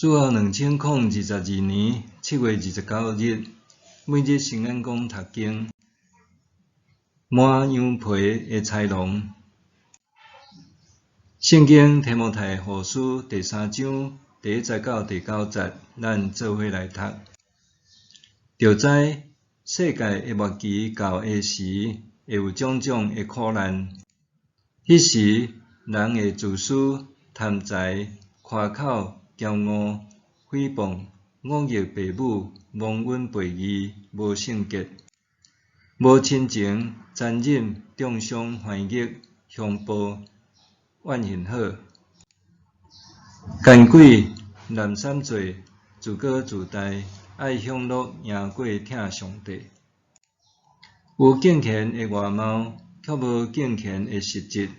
主后2022年7月29日，每日圣安宫读经，满羊皮的豺狼。圣经提摩太后书第3章第1节到第9节，咱做伙来读。着知世界的末期到的时，会有种种的苦难。迄时，人会自私、贪财、夸口、骄傲、诽谤、恶逆父母、忘恩背义、无圣洁、无亲情、残忍、中伤、怀逆、凶暴、怨恨好、奸鬼、滥散罪、自高自大、爱享乐赢过疼上帝。有敬虔的外貌，却无敬虔的实质，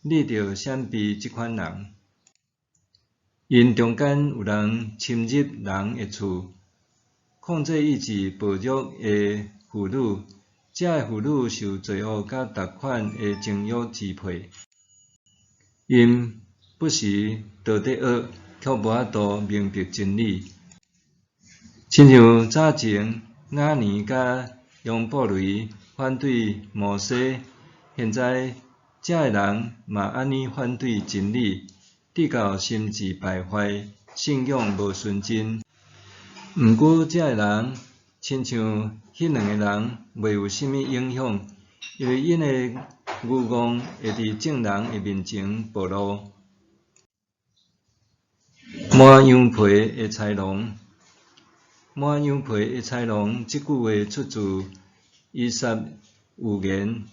你着闪避即款人。因中间有人侵入人的厝，控制意志暴虐的妇女，这的妇女受罪恶甲逐款的情欲支配。因不时道德恶，却无法度明白真理。亲像早前雅尼甲杨布雷反对摩西，现在这的人嘛安尼反对真理，直到心智败坏，信仰无纯真。毋过这的人，亲像迄两个人，袂有甚物影响，因为因的愚妄会伫众人的面前暴露。满羊皮的豺狼，满羊皮的豺狼，即句话出自伊莎寓言。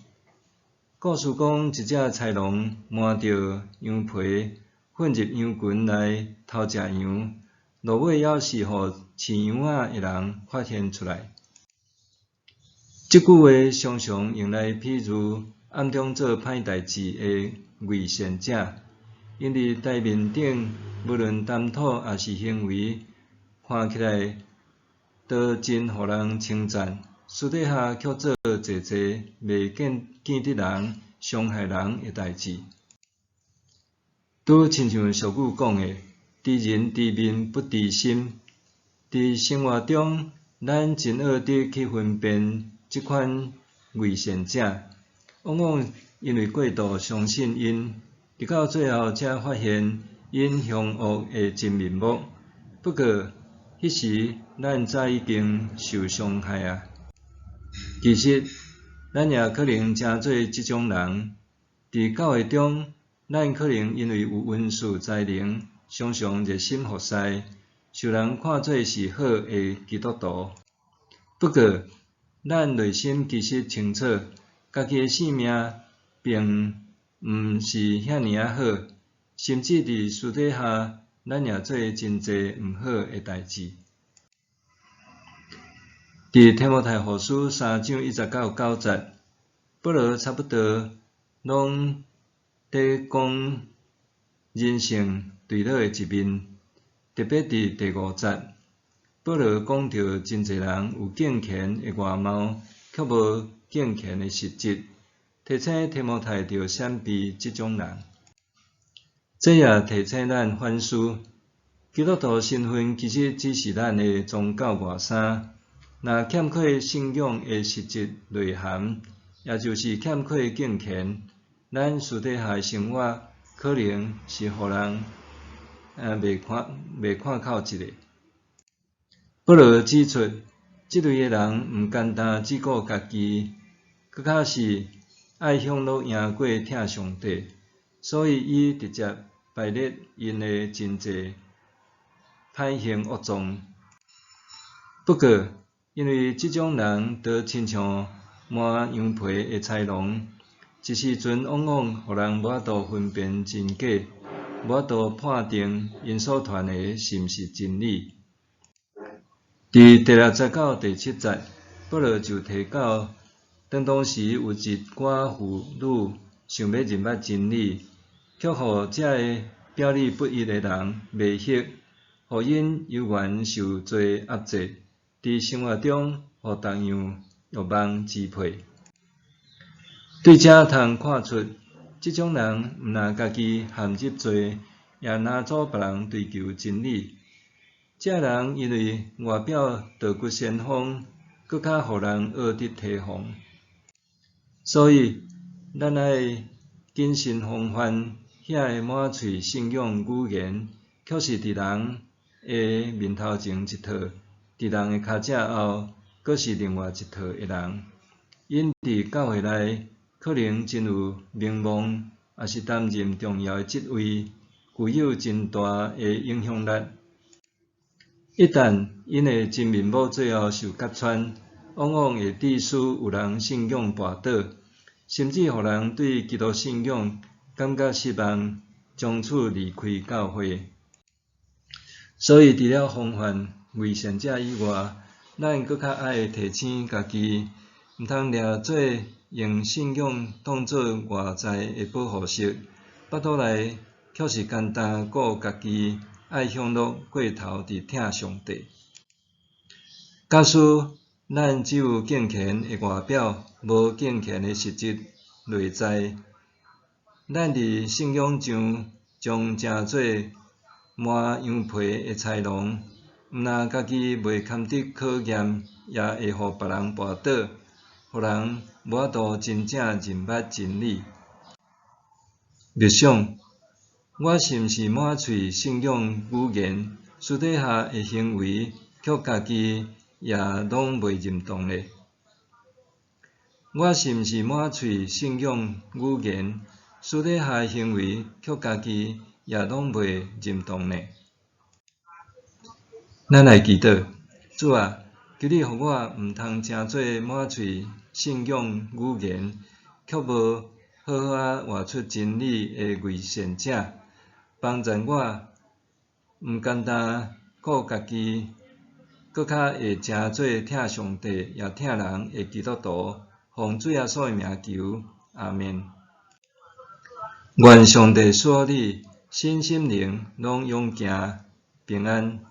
故事讲，一只豺狼瞒着羊皮，混入羊群内偷食羊，落尾还是互饲羊仔的人发现出来。即句话常常用来比喻暗中做歹代志的伪善者，因伫台面顶，无论谈吐还是行为，看起来都真互人称赞，私底下却做侪侪袂见得人、伤害人的代志。拄亲像俗语讲的，知人知面不知心。伫生活中，咱真学得去分辨即款伪善者，往往因为过度相信因，直到最后才发现因凶恶的真面目。不过，迄时咱早已经受伤害啊！其实，咱也可能诚做即种人。伫教会中，咱可能因为有文士才能，常常热心服侍，受人看做是好的基督徒。不过，咱内心其实清楚，家己的性命并毋是遐尼好，甚至伫私底下，咱也做真侪毋好的代志。伫提摩太后书3章1节到9节，保罗差不多拢在讲人性对立的一面，特别伫第5节，保罗讲到真侪人有敬虔的外貌，却无敬虔的实质，提醒提摩太着闪避即种人。这也提醒咱反思，基督徒身份其实只是咱的宗教外衫，若欠缺信仰的实质内涵，也就是欠缺敬虔，咱私底下的生活可能是互人袂看口一个。保罗指出，即类的人毋简单只顾家己，搁较是爱享乐赢过疼上帝，所以伊直接排列因的真侪歹行恶状。不过，因为即种人都亲像满羊皮的豺狼，一时阵往往互人无法度分辨真假，无法度判定因所传的是毋是真理。伫第6节到第7节，保罗就提到，当时有一寡妇女想要认捌真理，却互这个表里不一的人迷惑，互因犹原受罪压制，伫生活中互逐样欲望支配。对这通看出，即种人毋但家己陷入罪，也拿阻别人追求真理。这人因为外表道骨先锋，搁较互人学得提防，所以咱爱谨慎防范遐个满嘴信用语言，却是伫人个面头前一套，伫人个骹脊后阁是另外一套个人。因伫教会内可能真有名望，也是担任重要个职位，具有真大个影响力。一旦因的真面目最后受揭穿，往往会致使有人信仰跋倒，甚至互人对基督信仰感觉失望，从此离开教会。所以，除了防范危险者以外，咱搁较爱提醒家己，毋通掠做用信仰当作外在的保护色，腹肚内却是简单顾家己。爱享乐过头伫疼上帝。假使咱只有敬虔的外表，无敬虔的实质内在，咱伫信仰上将诚做满羊皮的豺狼，毋但家己袂堪得考验，也会互别人绊倒，互人无法度真正认捌真理。默想。我是毋是满嘴信仰语言，私底下的行为却家己也拢袂认同呢？我是毋是满嘴信仰语言，私底下的行为却家己也拢袂认同呢？咱来祈祷，主啊，求你互我毋通诚做满嘴信仰语言，却无好好啊活出真理的伪善者。帮助我，毋简单顾家己，搁较会诚做疼上帝也疼人的基督徒，奉主耶稣的名求，阿们。愿上帝赐你身心灵拢永行平安。